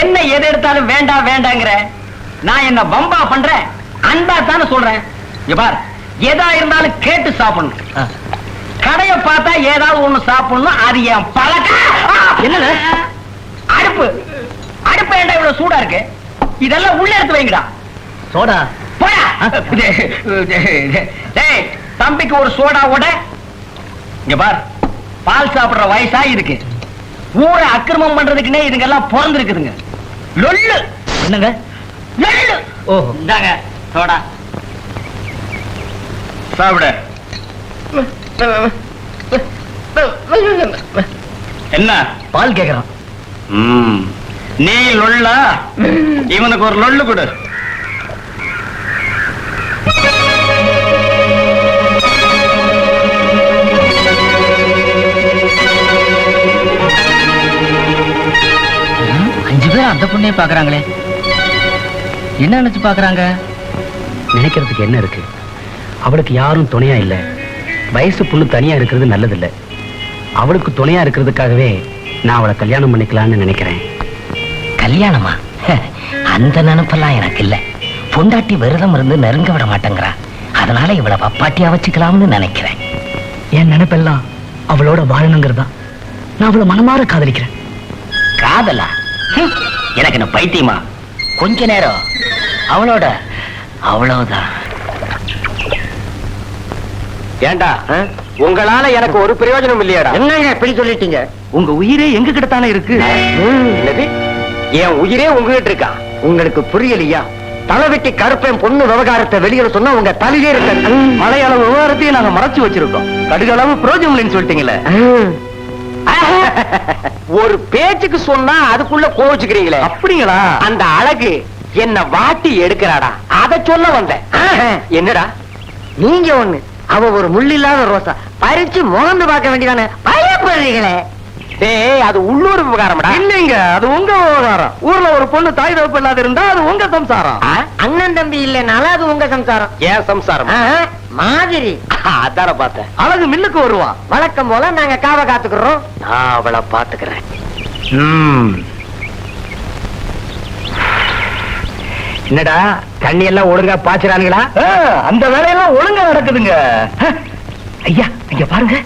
என்ன எது எடுத்தாலும் வேண்டாம் வேண்டாங்கிற. நான் என்ன பம்பா பண்றேன், அன்பா தானே சொல்றேன். பார், எதா இருந்தாலும் கேட்டு சாப்பிடணும். கடைய பார்த்தா ஏதாவது ஒண்ணு சாப்பிடணும். அது என் பழக்கம். என்ன அடுப்பு அடுப்பு ஏண்டா இவ்வளவு சூடா இருக்கு? இதெல்லாம் உள்ள எடுத்து வைங்கடா. சோடா போடா. தம்பிக்கு ஒரு சோடா ஓட. இங்க பார், பால் சாப்பிடுற வயசா இருக்கு. ஊரை அக்கிரமம் பண்றதுக்குன்னே இதுங்கெல்லாம் பிறந்திருக்குதுங்க. லொல்லு என்னங்க லொல்லு. ஓ இந்தாங்க சோடா சாப்பிட. என்ன பால் கேக்குறான்? நீ லொல்லா, இவனுக்கு ஒரு லொல்லு கொடு. அந்த பொண்ணே பாக்குறாங்களே, என்ன நினைச்சு பாக்குறாங்க? நினைக்கிறதுக்கு என்ன இருக்கு? அவளுக்கு யாரும் துணையா இல்ல. வயசு பொண்ணு தனியா இருக்கிறது நல்லது இல்ல. அவளுக்கு துணையா இருக்கிறதுக்காகவே நான் அவளை கல்யாணம் பண்ணிக்கலாம்னு நினைக்கிறேன். கல்யாணமா? அந்த நினைப்பெல்லாம் எனக்கு இல்ல. பொண்டாட்டி விரதம் இருந்து நெருங்க விட மாட்டேங்கிறா. அதனால இவளை பப்பாட்டியா வச்சுக்கலாம்னு நினைக்கிறேன். என் நினைப்பெல்லாம் அவளோட வாழணுங்கிறதா. நான் அவளை மனமாற காதலிக்கிறேன். காதலா? எனக்கு என்ன பைத்தியமா? கொஞ்ச நேரம் அவளோட அவ்வளவுதான். ஏண்டா, உங்களால எனக்கு ஒரு பிரயோஜனம் இல்லையாடா? என்னங்க இப்படி சொல்லிட்டீங்க? உங்க உயிரே எங்க கிட்டத்தானே இருக்கு. என் உயிரே உங்ககிட்ட இருக்கா? உங்களுக்கு புரியலையா? தலைவெட்டி கருப்பேன் பொண்ணு விவகாரத்தை வெளியில சொன்னா உங்க தலையே இருக்க. மலையாள விவகாரத்தையும் நாங்க மறைச்சு வச்சிருக்கோம். கடுகளவு பிரயோஜனம் இல்லைன்னு சொல்லிட்டீங்களே. ஒரு பேச்சுக்கு சொன்னா அதுக்குள்ள கோவிச்சுக்கிறீங்களே. அப்படிங்களா? அந்த அழகு என்ன வாட்டி எடுக்கிறாடா, அத சொல்ல வந்தேன். என்னடா நீங்க ஒண்ணு, அவ ஒரு முள்ளில்லாத ரோசா. பறிச்சு முகந்து பார்க்க வேண்டியதானே பயப்படுறீங்களே. அது உள்ளூர் விவகாரம்டா. இல்லைங்க, அது உங்க விவகாரம். ஊர்ல ஒரு பொண்ணு தாய் தகப்பு இல்லாத இருந்தா அது உங்க சம்சாரம். அண்ணன் தம்பி இல்லைனாலும் அது உங்க சம்சாரம். ஏன் சம்சாரம் மாதிரி? அதான பார்த்தேன். அழகு மில்லுக்கு வருவான். வழக்கம் போல நாங்க காவ காத்துக்கிறோம். நான் அவளை பாத்துக்கிறேன். என்னடா தண்ணி எல்லாம் ஒழுங்கா பாய்ச்சறானுங்களா? அந்த வேலையெல்லாம் ஒழுங்கா நடக்குதுங்க. ஐயா இங்க பாருங்க.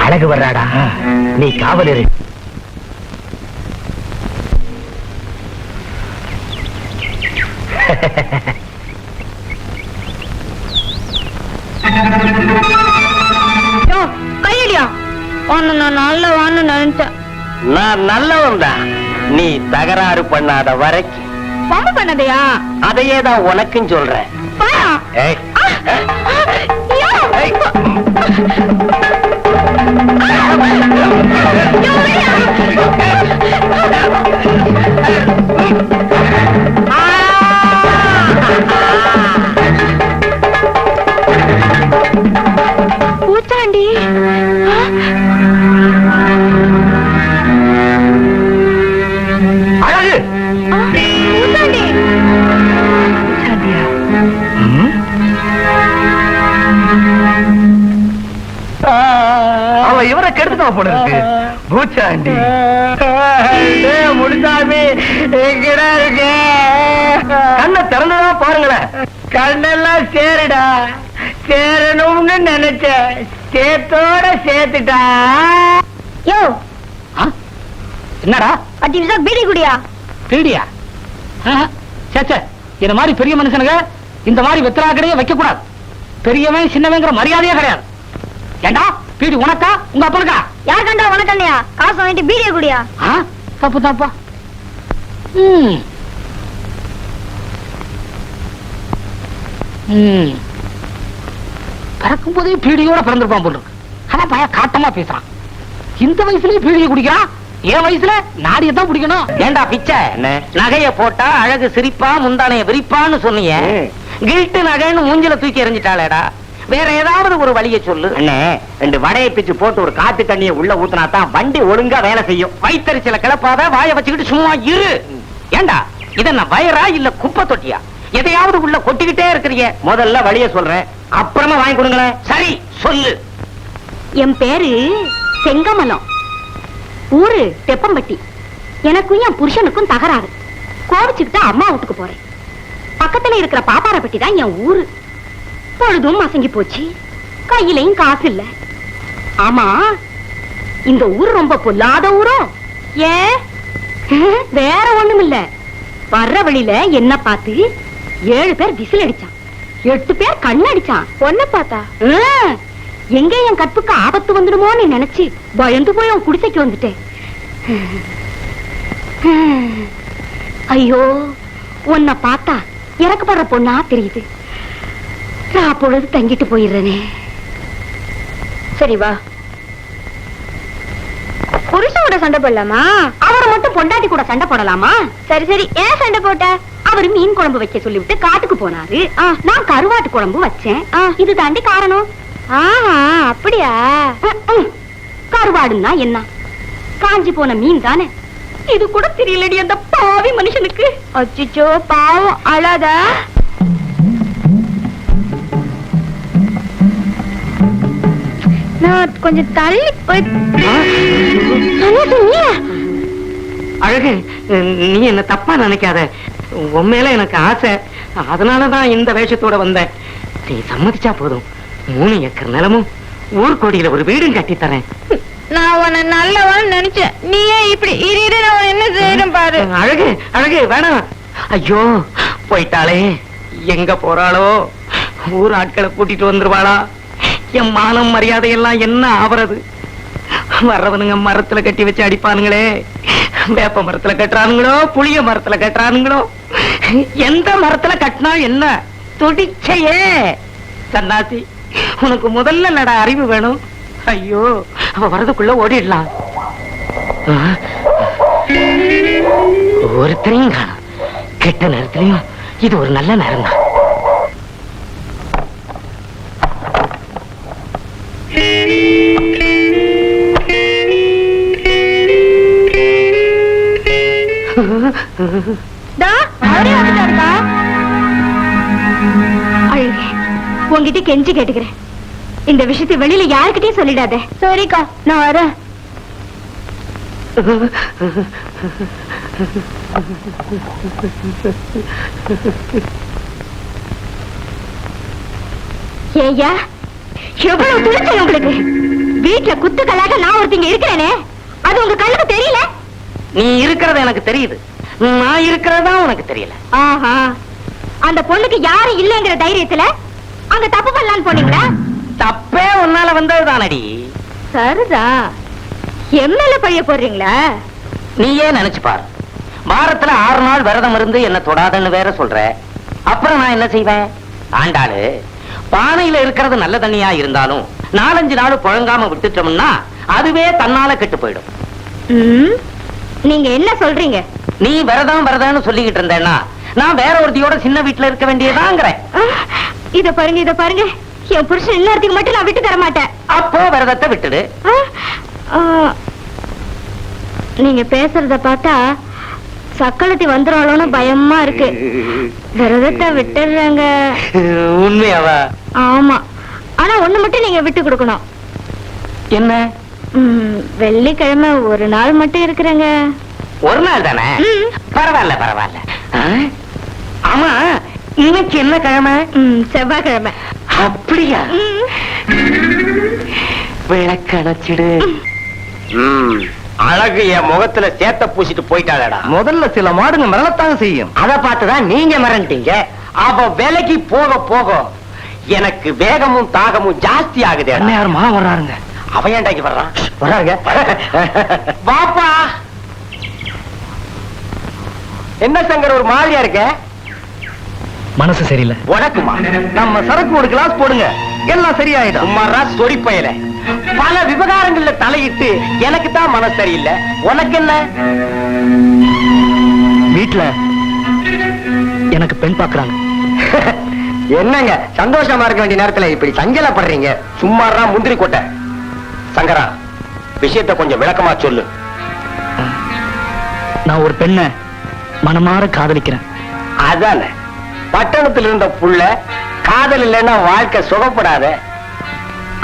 அழகு வர்றாடா, நீ காவல் இரு. கையடியா? நான் நல்லவான்னு நினைச்சேன். நான் நல்லவன் தான். நீ தகராறு பண்ணாத வரைக்கும். பம்பு பண்ணதையா? அதையே தான் உனக்கும் சொல்றேன். பூச்சாண்டி அழகு. பூச்சாண்டி அவ இவரை கெடுத்துட்டா போல இருக்கு. பூச்சாண்டி முடிஞ்சாமி எங்கடா இருக்கு? கண்ணை திறந்துதான் பாருங்களேன். கண்ணெல்லாம் சேருடா. சேரணும்னு நினைச்ச சேத்தோட சேர்த்துட்டா. யோ என்னடா? 10 நிமிஷம் பீடி குடியா? பீடியா? சேச்சே, இந்த மாதிரி பெரிய மனுஷனுங்க இந்த மாதிரி வெத்தராக்கடையே வைக்க கூடாது. பெரியவன் சின்னவங்கிற மரியாதையே கிடையாது. ஏண்டா பீடி உனக்கா உங்க அப்பனுக்கா? யார் கண்டா உனக்கு இல்லையா? காசு வாங்கிட்டு பீடியை குடியா? தப்பு தாப்பா. பிறக்கும் போதே பீடியோட பிறந்திருப்பான் போல இருக்கு. ஆனா பய காட்டமா பேசுறான். இந்த வயசுலயே பீடியை குடிக்கிறான். என் வயசுல நாடியத்தான் பிடிக்கணும். ஏண்டா பிச்சை, நகைய போட்டா அழகு சிரிப்பா முந்தானைய விரிப்பான்னு சொன்னீங்க. கில்ட்டு நகைன்னு மூஞ்சில தூக்கி எறிஞ்சிட்டாளேடா. வேற ஏதாவது ஒரு வழியை சொல்லு. அண்ணே, 2 வடையை பிச்சு போட்டு ஒரு காத்து தண்ணியை உள்ள ஊத்துனா தான் வண்டி ஒழுங்கா வேலை செய்யும். வயித்தறிச்சல கிளப்பாத, வாய வச்சுக்கிட்டு சும்மா இரு. ஏண்டா இதென்ன வயரா இல்ல குப்பை தொட்டியா? எதையாவது உள்ள கொட்டிக்கிட்டே இருக்கிறீங்க. முதல்ல வழிய சொல்றேன், அப்புறமா வாங்கி கொடுங்களேன். சரி சொல்லு. என் பேரு செங்கமலம், ஊரு தெப்பம்பட்டி. எனக்கும் என் புருஷனுக்கும் தகராறு. கோவிச்சுக்கிட்டு அம்மா வீட்டுக்கு போறேன். பக்கத்துல இருக்கிற பாப்பாரப்பட்டி தான் என் ஊரு. பொழுதும் மசங்கி போச்சு, கையிலையும் காசு இல்ல. ஆமா, இந்த ஊர் ரொம்ப பொல்லாத ஊரோ? ஏன்? வேற ஒண்ணும் இல்ல. வர்ற வழியில என்ன பார்த்து 7 பேர் விசில் அடிச்சான், 8 பேர் கண்ணடிச்சான். பொண்ணு பார்த்தா? எங்க என் கற்புக்கு ஆபத்து வந்துடுமோன்னு நினைச்சு பயந்து போய் அவன் குடிசைக்கு வந்துட்டேன். ஐயோ, உன்னை பார்த்தா இறக்கப்படுற பொண்ணா தெரியுது. நான் பொழுது தங்கிட்டு போயிடுறேனே. சரி வா. புருஷனோட சண்டை போடலாமா? அவரை மட்டும் பொண்டாட்டி கூட சண்டை போடலாமா? சரி சரி, ஏன் சண்டை போட்ட? அவரு மீன் குழம்பு வைக்க சொல்லிவிட்டு காட்டுக்கு போனாரு. நான் கருவாட்டு குழம்பு வச்சேன். இது தாண்டி காரணம். ஆஹா, அப்படியா? கருவாடுன்னா என்ன? காஞ்சி போன மீன் தானே. இது கூட தெரியலடி அந்த பாவி மனுஷனுக்கு. அச்சோ பாவம், அழாத. நான் கொஞ்சம் தள்ளி போய். அழகு, நீ என்ன தப்பா நினைக்காத. உன் மேல எனக்கு ஆசை, அதனாலதான் இந்த வேஷத்தோட வந்தேன். நீ சம்மதிச்சா போதும், 3 ஏக்கர் நிலமும் ஊர்கோடியில ஒரு வீடும் கட்டி தரேன். நான் உன்னை நல்லவன் நினைச்சேன், நீயே இப்படி இரு. நான் என்ன செய்யணும் பாரு. அழகு அழகு, வேணாம். ஐயோ, போயிட்டாளே, எங்க போறாளோ? ஊர் ஆட்களை கூட்டிட்டு வந்துருவாளா? என் மானம் மரியாதை எல்லாம் என்ன ஆவறது? வர்றவனுங்க மரத்துல கட்டி வச்சு அடிப்பானுங்களே. வேப்ப மரத்துல கட்டுறானுங்களோ, புளிய மரத்துல கட்டுறானுங்களோ, எந்த மரத்துல கட்டினா என்ன? துடிச்சையே சன்னாசி, உனக்கு முதல்ல நட அறிவு வேணும். ஐயோ, அவ வரதுக்குள்ள ஓடிடலாம். ஒருத்தரையும் காணும். கெட்ட நேரத்திலையும் இது ஒரு நல்ல நேரம் தான். அழுகே, உன்கிட்ட கெஞ்சி கேட்டுக்கிறேன், இந்த விஷயத்தை வெளியில யாருக்கிட்டையும் சொல்லிடாத. சரிக்கா, நான் வரேன். ஏய்யா, எவ்வளவு துணிச்சல் உங்களுக்கு! வீட்டுல குத்துக்களாக நான் ஒருத்தங்க இருக்கிறேனே, அது உங்க கண்ணுக்கு தெரியல? நீ இருக்கிறது எனக்கு தெரியுது, நான் இருக்கிறதா உனக்கு தெரியல. ஆஹா, அந்த பொண்ணுக்கு யாரும் இல்லைங்கிற தைரியத்துல அங்க தப்பு பண்ணலான்னு போனீங்களா? தப்பே உன்னால வந்ததுதானடி. சரிதா, எம்எல்ஏ பழிய போடுறீங்களா? நீயே நினைச்சு பாரு, வாரத்துல 6 நாள் விரதம் இருந்து என்ன தொடாதன்னு வேற சொல்ற. அப்புறம் நான் என்ன செய்வேன்? ஆண்டாளு, பானையில இருக்கிறது நல்ல தண்ணியா இருந்தாலும் 4-5 நாள் புழங்காம விட்டுட்டோம்னா அதுவே தன்னால கெட்டு போயிடும். நீங்க என்ன சொல்றீங்க? நீ விரதம் விரதம்னு சொல்லிக்கிட்டு இருந்தேன்னா நான் வேற ஒருத்தியோட சின்ன வீட்டுல இருக்க வேண்டியதாங்கிறேன். இத பாருங்க, இத பாருங்க, என் புருஷன் எல்லாத்துக்கு மட்டும் நான் விட்டு தர மாட்டேன். அப்போ விரதத்தை விட்டுடு. நீங்க பேசுறத பார்த்தா சக்களத்தி வந்துறாளோன்னு பயமா இருக்கு. விரதத்தை விட்டுறாங்க. உண்மையாவா? ஆமா, ஆனா ஒண்ணு மட்டும் நீங்க விட்டு கொடுக்கணும். என்ன? வெள்ளிக்கிழமை ஒரு நாள் மட்டும் இருக்கிறேங்க. ஒரு நாள் தானே? பரவாயில்ல பரவாயில்ல. ஆமா, இன்னைக்கு என்ன கிழமை? செவ்வாய்க்கிழமை. அப்படியா? விளக்கணைச்சிடு. அழகு என் முகத்துல சேத்த பூசிட்டு போயிட்டாளடா. முதல்ல சில மாடுங்க மிரளத்தாங்க செய்யும். அத பார்த்துதான் நீங்க மறந்துட்டீங்க. அவ விலைக்கு போக போக எனக்கு வேகமும் தாகமும் ஜாஸ்தி ஆகுது. யாருமா வர்றாருங்க? அவன் ஏண்டாக்கி வர்றான்? வர்றாங்க. பாப்பா, என்ன சங்கர் ஒரு மாதிரியா இருக்க? மனசு சரியில்லை. உனக்குமா? நம்ம சரக்கு ஒரு கிளாஸ் போடுங்க, எல்லாம் சரியாயிடும். சும்மாரா சொறி பயல. பல விவகாரங்கள்ல தலையிட்டு எனக்கு தான் மனசு சரியில்லை. உனக்கு என்ன? வீட்டுல எனக்கு பெண் பாக்குறாங்க. என்னங்க சந்தோஷமா இருக்க வேண்டிய நேரத்துல இப்படி சஞ்சலப்படுறீங்க? சும்மாரா முந்திரி கொட்டை. சங்கரா, விஷயத்தை கொஞ்சம் விளக்கமா சொல்லு. நான் ஒரு பெண்ணை மனமாற காதலிக்கிறேன். அதான பட்டணத்தில் இருந்த புள்ள காதல் இல்லைன்னா வாழ்க்கை சுகப்படாத.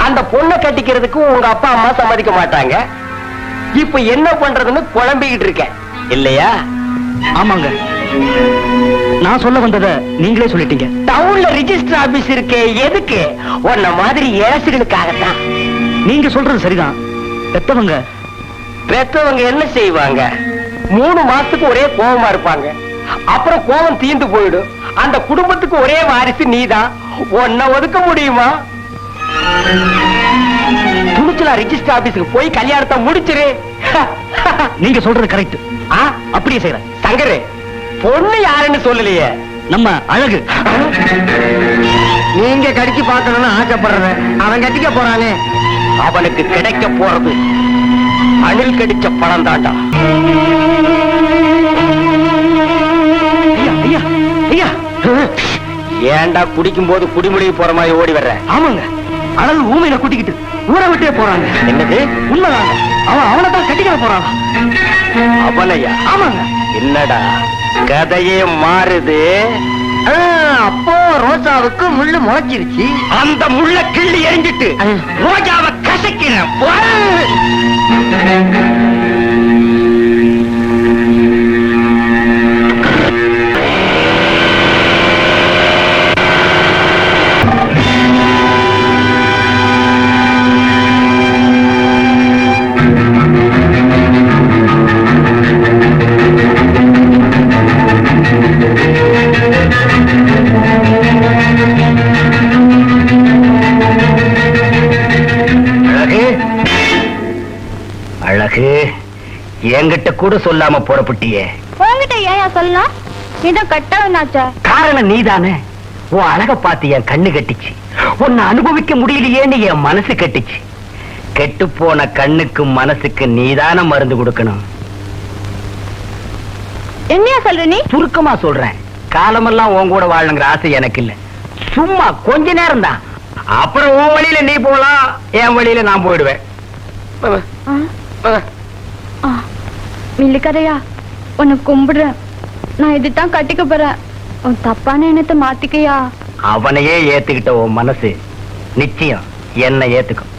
அந்த பொண்ணை கட்டிக்கிறதுக்கு உங்க அப்பா அம்மா சம்மதிக்க மாட்டாங்க. இப்ப என்ன பண்றதுன்னு குழம்பிக்கிட்டு இருக்கேன் இல்லையா? ஆமாங்க, நான் சொல்ல வந்ததை நீங்களே சொல்லிட்டீங்க. டவுன்ல ரிஜிஸ்டர் ஆபீஸ் இருக்கே, எதுக்கு? உன்ன மாதிரி ஏசுகளுக்காகத்தான். நீங்க சொல்றது சரிதான். பெத்தவங்க என்ன செய்வாங்க? 3 மாசத்துக்கு ஒரே கோபமா இருப்பாங்க. அப்புறம் கோபம் தீந்து போயிடும். அந்த குடும்பத்துக்கு ஒரே வாரிசு நீதான். உன்னை ஒதுக்க முடியுமா? துணிச்சலா ரிஜிஸ்டர் ஆபீஸுக்கு போய் கல்யாணத்தை முடிச்சிரு. நீங்க சொல்றது கரெக்ட். அப்படியே செய்யறேன். சங்கரு, பொண்ணு யாருன்னு சொல்லலையே. நம்ம அழகு. நீங்க கடிச்சு பார்க்கணும்னு ஆசைப்படுறேன். அவன் கட்டிக்க போறானே, அவனுக்கு கிடைக்க போறது அணில் கடிச்ச பணம் தாண்டா. ஐயா, ஐயா, ஏன்டா குடிக்கும் போது குடிமுடிவு போற மாதிரி ஓடி வர்ற? ஆமாங்க, அழகு ஊமையில கூட்டிக்கிட்டு ஊரை விட்டே போறாங்க. என்னது? உண்மைதாங்க. அவனை தான் கட்டிக்கிற போறான். அவனையா? ஆமாங்க. என்னடா கதையே மாறுது? அப்போ ரோஜாவுக்கு முள்ளு முளைச்சிருச்சு. அந்த முள்ள கிள்ளி எரிஞ்சிட்டு ரோஜாவை கசக்கிறேன். அழகு, என்கிட்ட கூட சொல்லாம புறப்பட்டியே. உங்ககிட்ட ஏன் சொல்லலாம்? இதான் கட்டவனாச்சா? காரணம் நீதானே. உன் அழக பார்த்து என் கண்ணு கட்டிச்சு. உன்னை அனுபவிக்க முடியலையேன்னு என் மனசு கட்டிச்சு. கெட்டு போன கண்ணுக்கு மனசுக்கு நீதான மருந்து கொடுக்கணும். என்னையா சொல்ற நீ? சுருக்கமா சொல்றேன், காலமெல்லாம் உன் கூட வாழணுங்கிற ஆசை எனக்கு இல்ல. சும்மா கொஞ்ச நேரம் தான். அப்புறம் உன் வழியில நீ போலாம், என் வழியில நான் போயிடுவேன். மில்லிக்கரையா, உன்னை கும்பிடுறேன். நான் இதுதான் கட்டிக்க போறேன். உன் தப்பான எண்ணத்தை மாத்திக்கையா. அவனையே ஏத்துக்கிட்ட உன் மனசு நிச்சயம் என்ன ஏத்துக்கும்.